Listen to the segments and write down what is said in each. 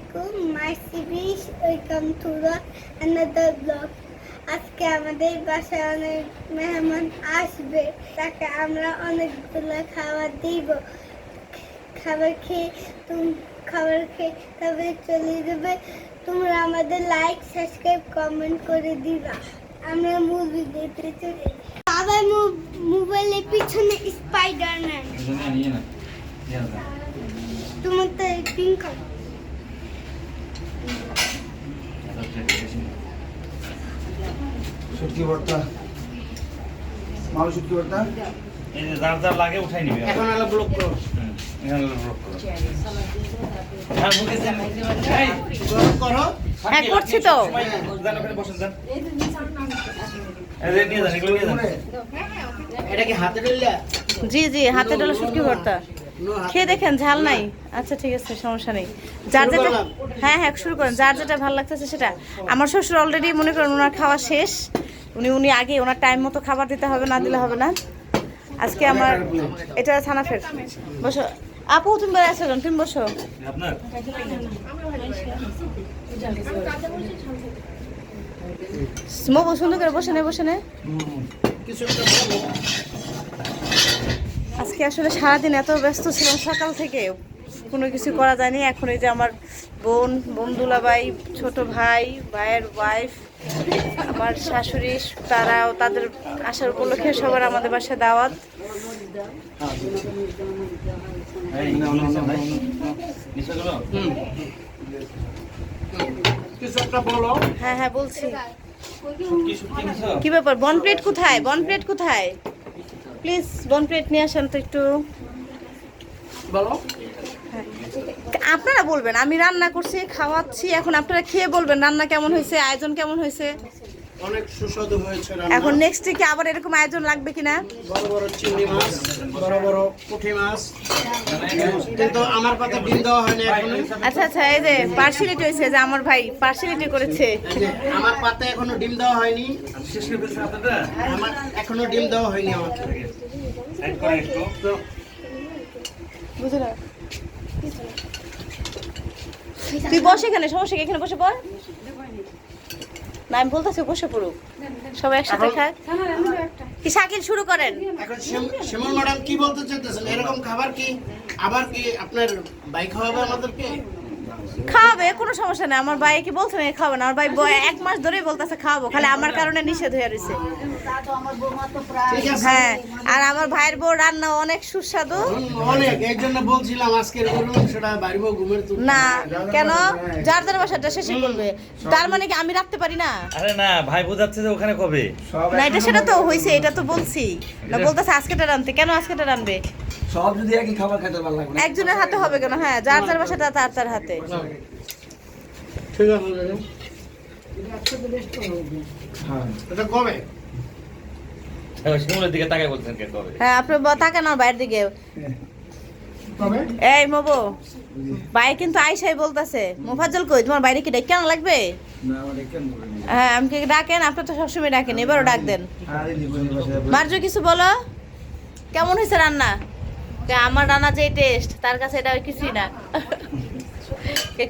আলাইকুম মাই সিবিশ welcome to the another vlog. আজকে আমাদের বাসায় অনেক মেহমান আসবে, তাকে আমরা অনেকগুলো খাবার দিব। খাবার খেয়ে তবে চলে যাবে। তোমরা আমাদের লাইক সাবস্ক্রাইব কমেন্ট করে দিবা। আমরা মুভি দেখতে চলে আবার মোবাইলের পিছনে স্পাইডারম্যান। তোমার তো পিঙ্ক শুটকি ভর্তা, মাল শুটকি ভর্তা। এই যে যার যার লাগে উঠাই নিবি। এখন আলো ব্লক করো, এখন ব্লক করো। হ্যাঁ মুখে দেন। এই ব্লক করো। হ্যাঁ করছি তো। যান ওখানে বসেন যান। এই নিয়ে যান, এগুলো নিয়ে যান। এটা কি হাতে ডলিয়া? জি জি, হাতে ডলা শুটকি ভর্তা। খেয়ে দেখেন, ঝাল নাই। আচ্ছা ঠিক আছে, সমস্যা নেই। যার যেটা, হ্যাঁ হ্যাঁ শুরু করেন। যার যেটা ভালো লাগতেছে সেটা। আমার শ্বশুর অলরেডি মনে করেন ওনার খাওয়া শেষ। উনি আগে ওনার টাইম মতো খাবার দিতে হবে, না দিলে হবে না। আজকে আমার এটা ছানা ফের। বসো আপু, তুমি বেড়ে আসো, তুমি বসো। আপনার মবু সুন্দর করে বসে নে। কিছু একটা বলো। আজকে আসলে সারাদিন এত ব্যস্ত ছিলাম, সকাল থেকে কোনো কিছু করা যায়নি। এখন এই যে আমার বোন দুলাভাই, ছোট ভাইয়ের ওয়াইফ, আমার শাশুড়ি, তাদের আসার উপলক্ষে সবার আমাদের বাসায় দাওয়াত। কিছু একটা বলো। হ্যাঁ হ্যাঁ বলছি। কি ব্যাপার, বনপ্লেট কোথায়? প্লিজ বনপ্লেট নিয়ে আসেন তো একটু। বলো। আপনারা বলবেন, আমি রান্না করছি, খাওয়াচ্ছি, এখন আপনারা খেয়ে বলবেন রান্না কেমন হয়েছে, আয়োজন কেমন হয়েছে। অনেক সুস্বাদু হয়েছে রান্না। এখন নেক্সট কি আবার এরকম আয়োজন লাগবে কিনা? বড় বড় চিংড়ি মাছ, বড় বড় পুঁটি মাছ, কিন্তু আমার পাতে ডিম দেওয়া হয়নি এখনো। আচ্ছা এই যে পার্সিয়ালিটি হয়েছে, যে আমার ভাই পার্সিয়ালিটি করেছে। এই যে আমার পাতে এখনো ডিম দেওয়া হয়নি। শেষ করে ফেলছেন আপনারা? আমার এখনো ডিম দেওয়া হয়নি আমাকে। সাইড করে একটু। বুঝে না, তুই বসে এখানে, সমস্যা কি, এখানে বসে পড় না। আমি বলতেছি বসে পড়ুক, সবাই একসাথে খায়। কি শাকিল শুরু করেন। এখন শিমুল ম্যাডাম কি বলতে চাইতেছেন? এরকম খাবার কি আবার কি আপনার ভাই খাওয়াবে আমাদেরকে? খাওয়াবে, কোনো সমস্যা নেই। আমার ভাই কি বলছে না খাওয়াবে না? আমার ভাই 1 মাস ধরেই বলতেছে খাওয়াবো, খালি আমার কারণে নিষেধ হয়ে রয়েছে। ঠিক আছে। হ্যাঁ, আর আমার ভাইয়ের বউ রান্না অনেক সুস্বাদু। অনেক, এই জন্য বলছিলাম আজকের সেটা বাড়িব ঘুমের তুল না কেন, যার বাসাটা শেষই করবে। তার মানে কি আমি রাখতে পারি না? আরে না, ভাই বোঝাচ্ছে যে ওখানে কবে। না এটা সেটা তো হইছে, এটা তো বলছি না। বলতেছে আজকেটা রানতে, কেন আজকেটা রানবে? সব যদি একই খাবার খেতে ভালো লাগবে না। একজনের হাতে হবে কেন? হ্যাঁ, যার বাসাটা তার হাতে। ঠিক আছে। হ্যাঁ এটা কবে? শিমুলের দিকে তাকাই বলছেন কে কবে? হ্যাঁ, আপনি তাকান না বাইরের দিকে। কবে? এই মবো, ভাই কিন্তু আইসাই বলতেছে মোফাজ্জল কই, তোমার বাইরে কি ডেকে আনা লাগবে? না আমাদের কেন বলেন? হ্যাঁ, আমাকে ডাকেন, আপনি তো সবসময় ডাকেন, এবারও ডাক দেন। আরে জীবনে বসে মার্জু কিছু বলো, কেমন হয়েছে রান্না? আমার রান্না যে টেস্ট, তার কাছে এটা কিছুই না।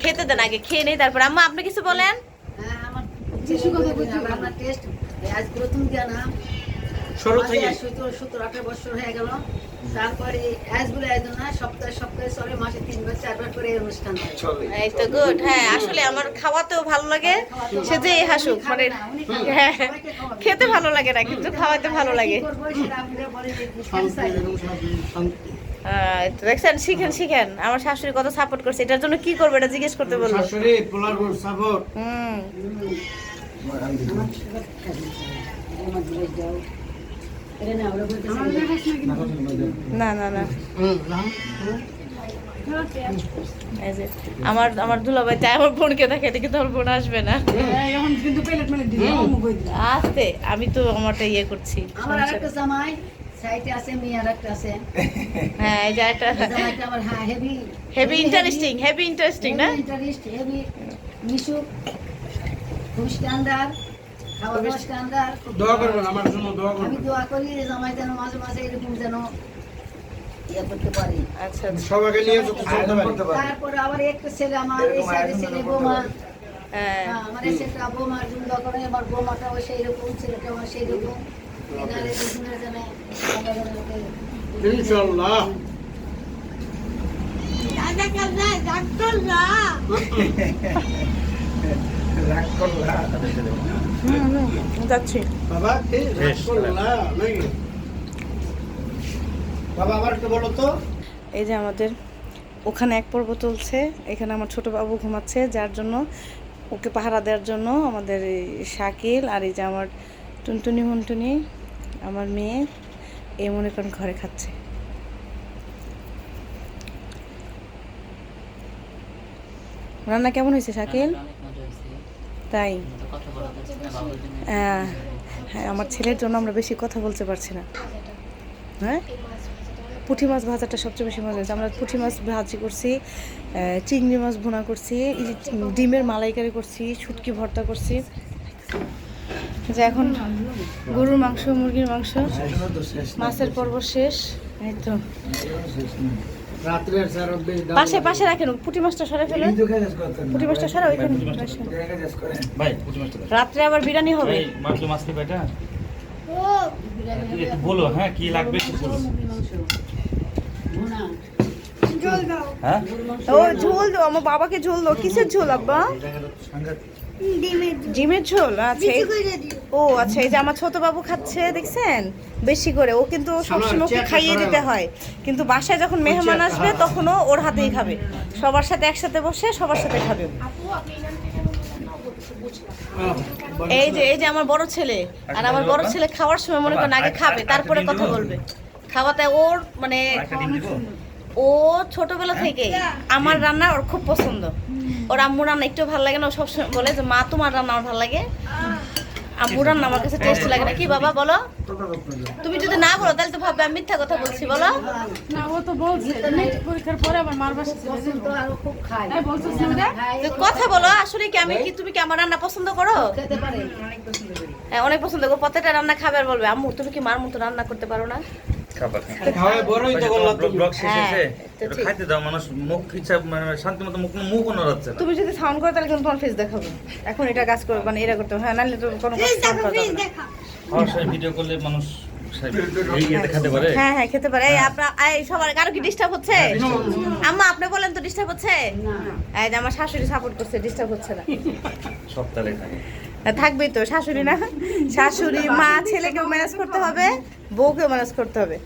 খেতে দেন, আগে খেয়ে নেই তারপর। আম্মা আপনি কিছু বলেন। শুরু থেকে 17-18 বছর হয়ে গেল। তারপরে সপ্তাহে চলে, মাসে 3-4 করে অনুষ্ঠান হয়। এই তো গুড। হ্যাঁ, আসলে আমার খাওয়াতেও ভালো লাগে, সে যে হাসুক, মানে হ্যাঁ খেতে ভালো লাগে না, কিন্তু খাওয়াতে ভালো লাগে। দেখছেন, শিখেন। আমার শাশুড়ি কত সাপোর্ট করছে, এটার জন্য কি করবে এটা জিজ্ঞেস করতে বলবো। শাশুড়ি পোলার সাপোর্ট। না এই যে আমার দুলাভাই তাই আমার বোনকে দেখে, এটা কিন্তু আমার বোন আসবে না। আসতে আমি তো আমারটা ইয়ে করছি। আমার আরেকটা জামাই সাইডে আছে, মেয়ে আরেকটা আছে। হ্যাঁ, এই যে একটা জামাইটা আমার হেভি ইন্টারেস্টিং না? হেভি মিশুক, খুব স্ট্যান্ডার্ড, খাওয়া দাওয়া স্ট্যান্ডার্ড। দোয়া করবেন আমার জন্য, দোয়া করবেন। আমি দোয়া করি জামাই যেন মাঝে মাঝে এরকম যেন ইয়ে করতে পারি। আচ্ছা সবাইকে নিয়ে যত চলতে আয়োজন পারি। করতে পারে। তারপরে আবার একটা ছেলে আমার এই সাইডে ছেলে বৌমা, হ্যাঁ আমার এই ছেলেটা বৌমার জন্য করে, আমার বৌমাটাও সেই রকম, ছেলেটা আমার সেই রকম। এনারে দুজনে জানে ইনশাআল্লাহ। দাদা কাজা ডাক্তার না রাগ করলা। যাচ্ছি। বাবা কি রাগ করলা নাকি? বাবা আবার একটু বলো তো। এই যে আমাদের ওখানে এক পর্ব চলছে, এখানে আমার ছোট বাবু ঘুমাচ্ছে, যার জন্য ওকে পাহারা দেওয়ার জন্য আমাদের এই শাকিল আর এই যে আমার টুনটুনি হুনটুনি আমার মেয়ে এই মনে করেন ঘরে খাচ্ছে। রান্না কেমন হয়েছে শাকিল? তাই হ্যাঁ, আমার ছেলের জন্য আমরা বেশি কথা বলতে পারছি না। হ্যাঁ, পুঁটি মাছ ভাজাটা সবচেয়ে বেশি মজা হয়েছে। আমরা পুঁটি মাছ ভাজি করছি, চিংড়ি মাছ ভুনা করছি, ডিমের মালাইকারি করছি, শুটকি ভর্তা করছি। যে এখন গরুর মাংস, মুরগির মাংস, এখনো তো শেষ না। মাছের পর্ব শেষ। এই তো শেষ না। রাত্রে স্যার বেশ পাশে পাশে রাখেন, পুঁটি মাছটা সরে ফেলে, এই তো কাজ করতেন না। পুঁটি মাছটা সরে ওইখানে রাখেন। এই কাজ করেন। ভাই পুঁটি মাছটা দাও। রাত্রে আবার বিরিয়ানি হবে। এই মাছলি মাছ নিবে এটা? ও একটু বলো হ্যাঁ কি লাগবে একটু বলো। জল দাও হ্যাঁ ও ঝোল দাও, আমার বাবাকে ঝোল দাও। কিসের ঝোল আব্বা? ডিমের ডিমের ঝোল। আচ্ছা বেশি এই- করে দিও ও আচ্ছা, এই যে আমার ছোট বাবু খাচ্ছে দেখছেন বেশি করে। ও কিন্তু সবসময় ওকে খাইয়ে দিতে হয়, কিন্তু বাসায় যখন মেহমান আসবে তখনও ওর হাতেই খাবে। সবার সাথে একসাথে বসে সবার সাথে খাবে। এই যে আমার বড় ছেলে, আর আমার বড় ছেলে খাওয়ার সময় মনে করেন আগে খাবে তারপরে কথা বলবে। খাওয়াতে ওর মানে একটা ডিম দিব? ও ছোটবেলা থেকে আমার রান্না ওর খুব পছন্দ। ওর আম্মুর রান্না একটু ভালো লাগে না, ও সবসময় বলে যে মা তোমার রান্না আমার ভালো লাগে, আম্মুর রান্না আমার কাছে টেস্ট লাগে না। কি বাবা বলো? তুমি যদি না বলো তাহলে তো ভাববে আমি মিথ্যা কথা বলছি। বলো পছন্দ আরো খুব খাই। তো কথা বলো, আসলে কি আমি কি তুমি কি আমার রান্না পছন্দ করো? খেতে পারে, অনেক পছন্দ করি। হ্যাঁ অনেক পছন্দ করো। প্রত্যেকটা রান্না খাবে আর বলবে আম্মু তুমি কি মার মতো রান্না করতে পারো না? খাবার খাওয়ায় বড়ই তো বললাম তুমি। ব্লগ শেষ হ্যাঁ, হয়েছে তো একটু ঠিক। খাইতে দাও, মানুষ মুখ ইচ্ছা মানে শান্তি মতো মুখ নড়াচ্ছে না। তুমি যদি সাউন্ড করো তাহলে কিন্তু তোমার ফেস দেখাবো। এখন এটা কাজ করবে মানে এটা করতে হবে। হ্যাঁ নাহলে তো কোনো কাজ প্লিজ sound দেখো করা প্লিজ যাবে না। দেখো সরাসরি ভিডিও করলে মানুষ এই দেখাতে পারে। হ্যাঁ হ্যাঁ খেতে পারে। এই আপনার এই সবার কারো কি ডিস্টার্ব হচ্ছে? আম্মা আপনি বলেন তো ডিস্টার্ব হচ্ছে? এই যে আমার শাশুড়ি সাপোর্ট করছে, ডিস্টার্ব হচ্ছে না। সপ্তাহে থাকে থাকবেই তো শাশুড়ি না, শাশুড়ি মা ছেলেকেও ম্যানেজ করতে হবে, বউকেও ম্যানেজ করতে হবে।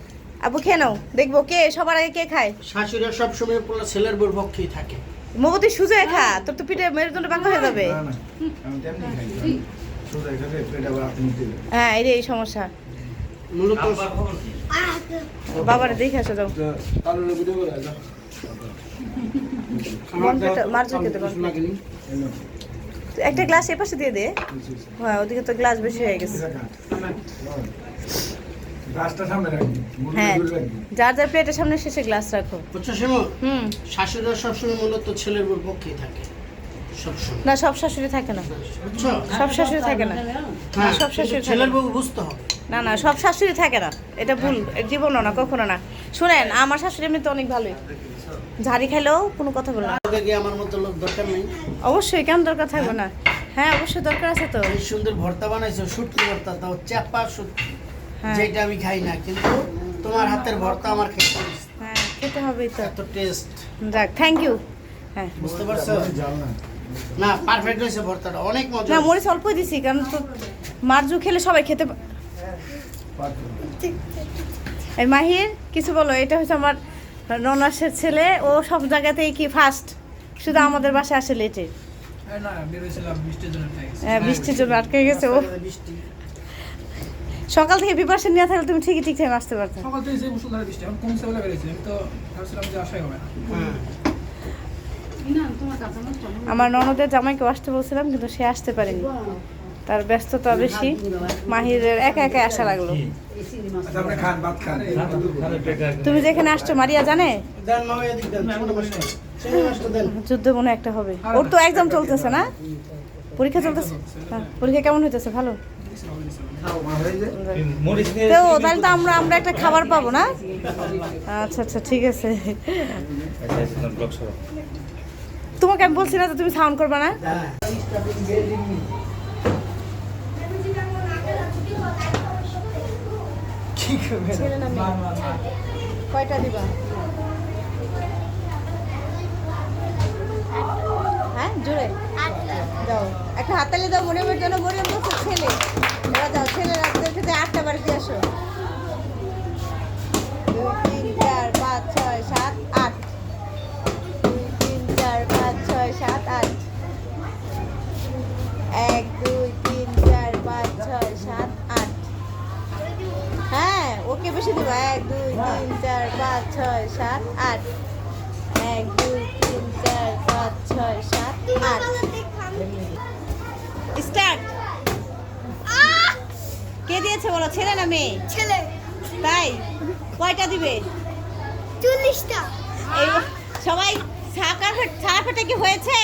আবু খেয়ে নাও, দেখবো কে সবার আগে কে খায়। শাশুড়িরা সবসময় পুরো ছেলের বউর পক্ষেই থাকে। মমতি সুজে খা, তোর তো পিঠে মেরুদণ্ড বাঁকা হয়ে যাবে। না, না, আমি তেমনি খাই। সোজা খাবে, পেট আবার আপনি দিবেন। হ্যাঁ এই সমস্যা। মূলত আব্বার খবর কি? বাবারে দেখে আসো যাও। তো আলুর ভিডিও করে দাও। আমার মার্জু খেতে পারো। লাগেনি। এই নাও। একটা গ্লাস এপাশে দিয়ে দে। হ্যাঁ ওদিকে তো গ্লাস বেশি হয়ে গেছে। গ্লাসটা সামনে রাখবি, মুড়ি হ্যাঁ দূরে রাখবি। যার যার প্লেটের সামনে শেষে গ্লাস রাখো। বুঝছো শিমু? হুম, শাশুড়িরা সবসময় মূলত ছেলের বউর পক্ষেই থাকে সবসময়। না সব শাশুড়ি থাকে না, বুঝছো? সব শাশুড়ি থাকে না। হ্যাঁ, সব শাশুড়ি কিন্তু ছেলের বউ বুঝতে হবে। না না সব শাশুড়ি থাকে না, এটা ভুল জীবনও না কখনো না। শুনেন আমার শাশুড়ি এমনি তো অনেক ভালোই, ঝাড়ি খাইলেও কোনো কথা বলে না। ওকে কি আমার মতো লোক দরকার নেই? অবশ্যই কেন দরকার থাকবে না? হ্যাঁ অবশ্যই দরকার আছে তো। এই সুন্দর ভর্তা বানাইছো, শুটকি ভর্তা, তাও চাপা শুটকি, হ্যাঁ যেটা আমি খাই না, কিন্তু তোমার হাতের ভর্তা আমার খেতে হবে। হ্যাঁ খেতে হবেই তো। এত টেস্ট, যাক থ্যাংক ইউ। হ্যাঁ বুঝতে পারছো? যাও না। না পারফেক্ট হয়েছে ভর্তাটা, অনেক মজা না হয়েছে। মরিচ অল্পই দিছি, কারণ তো মারজু খেলে সবাই খেতে এই মাহির কিছু বলো। এটা হচ্ছে আমার ননাসের ছেলে, ও সব জায়গাতেই কি ফার্স্ট, শুধু আমাদের বাসায় আসে লেটে। না বেরোছিলাম বৃষ্টির জন্য হ্যাঁ বৃষ্টির জন্য আটকে গেছে ও। বৃষ্টি। সকাল থেকে প্রিপারেশন নিয়ে থাকলে তুমি ঠিকই ঠিক টাইমে আসতে পারতে। সকাল থেকে যে মুসলধারে বৃষ্টি এখন কমছে বলে বেরিয়েছি, আমি তো ভাবছিলাম যে আশাই হবে না। হ্যাঁ। আমার ননদের জামাইকেও আসতে বলছিলাম কিন্তু সে আসতে পারেনি, তার ব্যস্ততা বেশি। মাহিরের একা একা আসা লাগলো। আচ্ছা, আপনি খান, ভাত খান। তুমি যেখানে আসছো মারিয়া জানে দেন মামা এদিক দেন, ছোট মাছটা, চিংড়ি মাছটা দেন। যুদ্ধ মনে একটা হবে। ওর তো এক্সাম চলতেছে না, পরীক্ষা চলতেছে। হ্যাঁ, পরীক্ষা কেমন হইতেছে? ভালো। দিছিল, হবে দিছিল। মরিচ নিয়ে তো তাহলে তো আমরা একটা খাবার পাবো না? আচ্ছা আচ্ছা ঠিক আছে। ব্লক সরো। তোমাকে আমি বলছি না যে তুমি সাউন্ড করবে না? ছেলে না মেয়ে? কয়টা দিবা? হ্যাঁ জোরে যাও, একটা হাততালি দাও মরিয়মের জন্য। মরিয়ম বলছে ছেলে, এবার যাও ছেলে রাখতে 8টা বাড়ি দিয়ে আসো। 2 3 4 5 6 7 8, 2 3 4 5 6 7 8, 1 2 3 4 5 6 7 8। হ্যাঁ ওকে বেশি দিবা। 1 2 3 4 5 6 7 8, 1 2 3 4 5 6 7 8। স্টার্ট। কে দিয়েছে বলো, ছেলে না মেয়ে? ছেলে। তাই কয়টা দিবে? 40টা। এই সবাই ছাড়া ফেটে কি হয়েছে?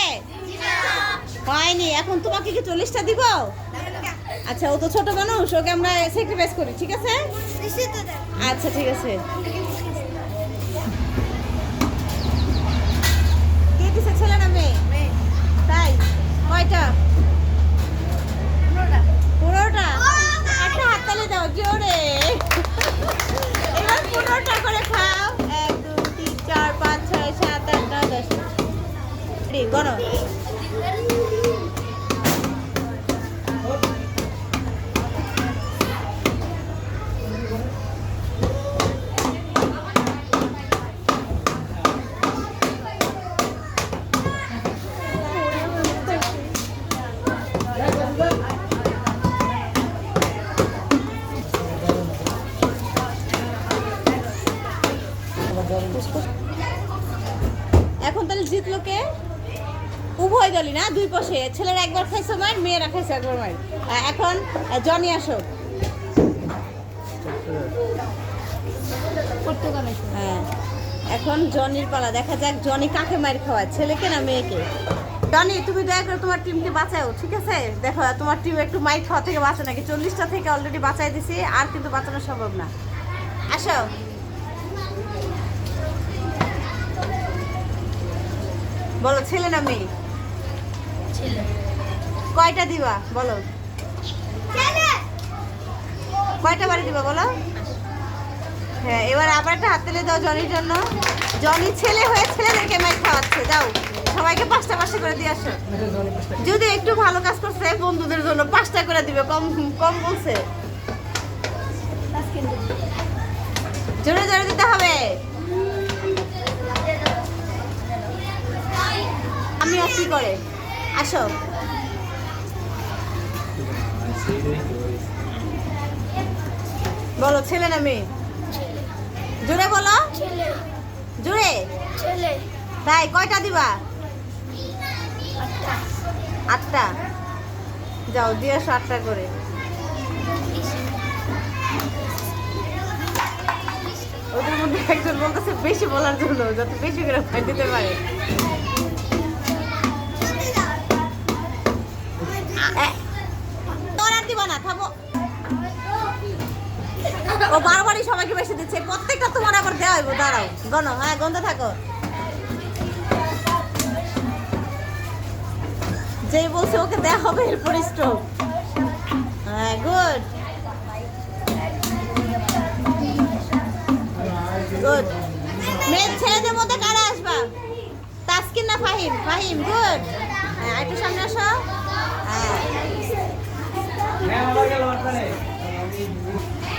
হয়নি। এখন তোমাকে কি 40টা দিব? আচ্ছা ও তো ছোট মানুষ, ওকে আমরা স্যাক্রিফাইস করি, ঠিক আছে? আচ্ছা ঠিক আছে। কে দিছে, ছেলে না মেয়ে? তাই কয়টা? 15টা। একটা হাততালি দাও জোরে। এবার 15টা করে খাও। 1 2 3 4 5 6 7 8 9 10। গণো। এখন তাহলে জিতলো কে? উভয় দলই না, দুই পাশে। ছেলেরা একবার খাইছে মার, মেয়েরা খাইছে একবার মার। এখন জনি আসো। হ্যাঁ এখন জনির পালা। দেখা যাক জনি কাকে মার খাওয়ায়, ছেলেকে না মেয়েকে। জনি তুমি দয়া করে তোমার টিমকে বাঁচাও, ঠিক আছে? দেখো তোমার টিম একটু মাইর খাওয়া থেকে বাঁচে নাকি। 40টা থেকে অলরেডি বাঁচাই দিছি, আর কিন্তু বাঁচানো সম্ভব না। আসো। বলো ছেলে না মেয়ে? ছেলে। কয়টা দিবা বলো? ছেলে। কয়টা বাড়ি দিবা বলো? হ্যাঁ এবার আবার একটা হাততালি দাও জনির জন্য। জনি ছেলে হয়ে ছেলেদেরকে মাইর খাওয়াচ্ছে। যাও সবাইকে 5টা 5টা করে দিয়ে আসো। যদি একটু ভালো কাজ করছে বন্ধুদের জন্য 5টা করে দিবে, কম কম বলছে। জোরে জোরে দিতে হবে। আমি আর কি করে আসো। বলো ছেলে না মেয়ে? জোরে বলো। ছেলে। জোরে। ছেলে। তাই কয়টা দিবা? 8টা। যাও দিয়ে আসো 8টা করে। ওদের মধ্যে একজন বলতেছে বেশি বলার জন্য, যাতে বেশি করে খাই দিতে পারে। তোর আর দিবা না, থামো। ও বারবারই সবাইকে বেশি দিচ্ছে, প্রত্যেকটা তোমার আবার দেওয়া হইব। দাঁড়াও গনো। হ্যাঁ গন্ধ থাকো। যেই বলছে ওকে দেওয়া হবে এরপর স্ট্রোক। হ্যাঁ গুড গুড। মেয়ে ছেলেদের মধ্যে কারা আসবা? তাসকিন না ফাহিম? ফাহিম গুড। হ্যাঁ একটু সামনে আসো।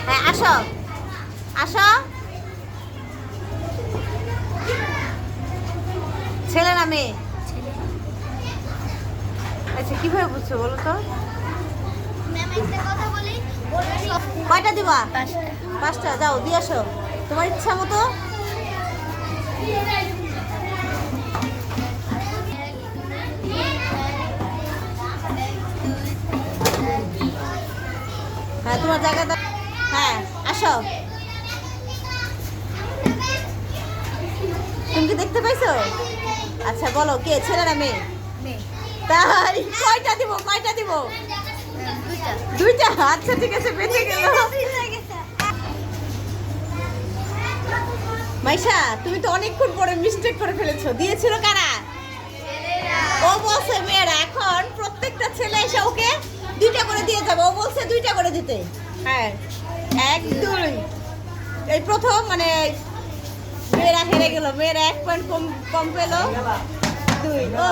হ্যাঁ আসো আসো। ছেলে না মেয়ে? আচ্ছা কিভাবে বুঝছো বলো তো? ম্যাম একটা কথা বলি, কয়টা দিবা? 5টা। 5টা। যাও দিয়ে আসো তোমার ইচ্ছা মতো। হ্যাঁ তোমার জায়গা। হ্যাঁ আসো। তুমি কি দেখতে পাইছো? আচ্ছা বলো কে ছেলে না মেয়ে? মেয়ে। তাই কয়টা দিব? কয়টা দিব? 2টা। দুইটা, আচ্ছা ঠিক আছে, বেঁচে গেল। মাইশা, তুমি তো অনেকক্ষণ পরে মিস্টেক করে ফেলেছো। দিয়েছিল কারা? ও বলছে মেয়েরা। এখন প্রত্যেকটা ছেলে এসে ওকে 2টা করে দিয়ে যাবে। ও বলছে 2টা করে দিতে। হ্যাঁ, 1 2। এই প্রথম মানে মেয়েরা হেরে গেল। মেয়েরা 1 পয়েন্ট কম পেল। 2। ও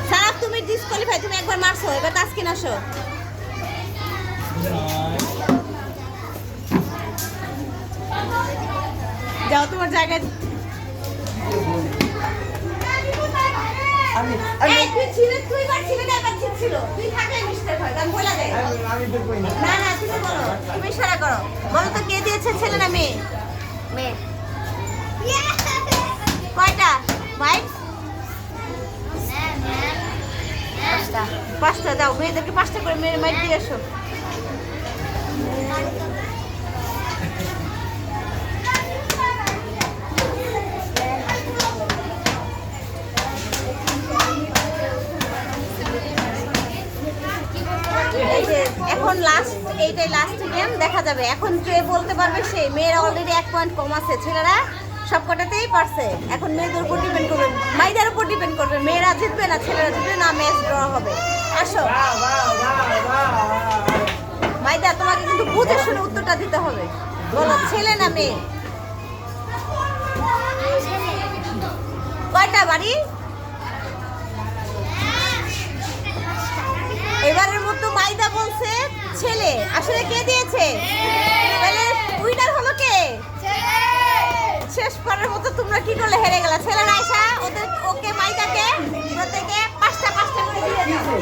সারাফ, তুমি ডিসকোয়ালিফাই। তুমি একবার মারছো, এবার তাসকিন আসো। যাও তোমার জায়গায়। এই, তুই ছিলে, তুই পারছিলে না, এবার জিতছিল। তুই থাকলে মিস্টেক হয়, আমি বলে দেই। না না, তুমি বলো, তুমি ইশারা করো। বলো তো কে দিয়েছে, ছেলে না মেয়ে? মেয়ে। কয়টা মাইক? 5টা দাও। মেয়েদেরকে 5টা করে মেয়ের মাইক দিয়ে এসো। এই যে এখন লাস্ট, এইটাই লাস্ট গেম, দেখা যাবে এখন যে বলতে পারবে সে। মেয়েরা অলরেডি 1 পয়েন্ট কম আছে, ছেলেরা সব কটাতেই পারছে। এখন মেয়েদের উপর ডিপেন্ড করবে, মাইদের উপর ডিপেন্ড করবে। মেয়েরা জিতবে না ছেলেরা জিতবে, না ম্যাচ ড্র হবে। আসো মাইদা, তোমাকে কিন্তু বুঝে শুনে উত্তরটা দিতে হবে। বলো ছেলে না মেয়ে? কয়টা বাড়ি? এবারের মতো মাইদা বলছে ছেলে। আসলে কে দিয়েছে? তাহলে উইনার হলো কে? শেষ পরের মতো তোমরা কি করলে হেরে গেলা। ছেলেরা আইসা ওকে মাইদাকে প্রত্যেকে 5টা করে দিয়ে দিয়েছে।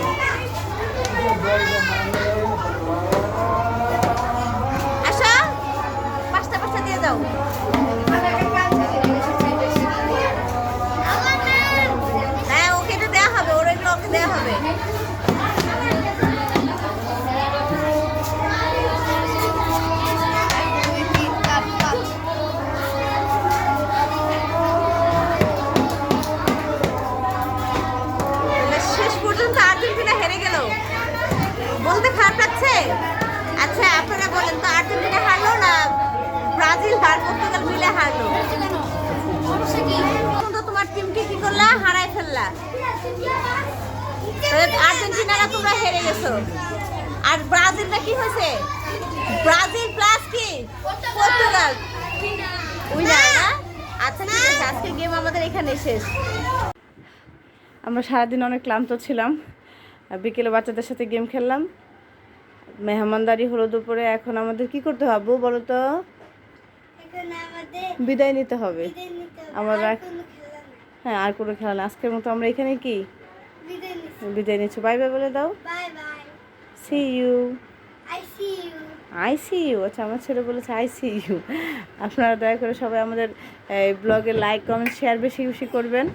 আসো 5টা দিয়ে দাও। হ্যাঁ, ওকে এটা দেওয়া হবে, ওর এগুলো ওকে দেওয়া হবে। আর্জেন্টিনা হেরে গেল, বলতে খারাপ লাগছে। আচ্ছা আপনারা বলেন তো, আর্জেন্টিনা হারলো না ব্রাজিল আর পর্তুগাল মিলে হারলো? তোমার টিমকে কি করলা? হারায় ফেললা। আর্জেন্টিনারা তোমরা হেরে গেছো। আর ব্রাজিলটা কি হয়েছে? ব্রাজিল প্লাস কি পর্তুগাল উইনার না? আচ্ছা ঠিক আছে, আজকে গেম আমাদের এখানে শেষ। আমরা সারাদিন অনেক ক্লান্ত ছিলাম, বিকেলে বাচ্চাদের সাথে গেম খেললাম, মেহমানদারি হলো দুপুরে। এখন আমাদের কি করতে হবে বলো তো? বিদায় নিতে হবে। আমরা হ্যাঁ, আর কোনো খেলা না। আজকের মতো আমরা এখানে কি বিদায় নিচ্ছি। বাই বাই বলে দাও। See you. I see you. আচ্ছা, আমার ছেলে বলেছে আই সি ইউ। আপনারা দয়া করে সবাই আমাদের ব্লগে লাইক কমেন্ট শেয়ার বেশি বেশি করবেন।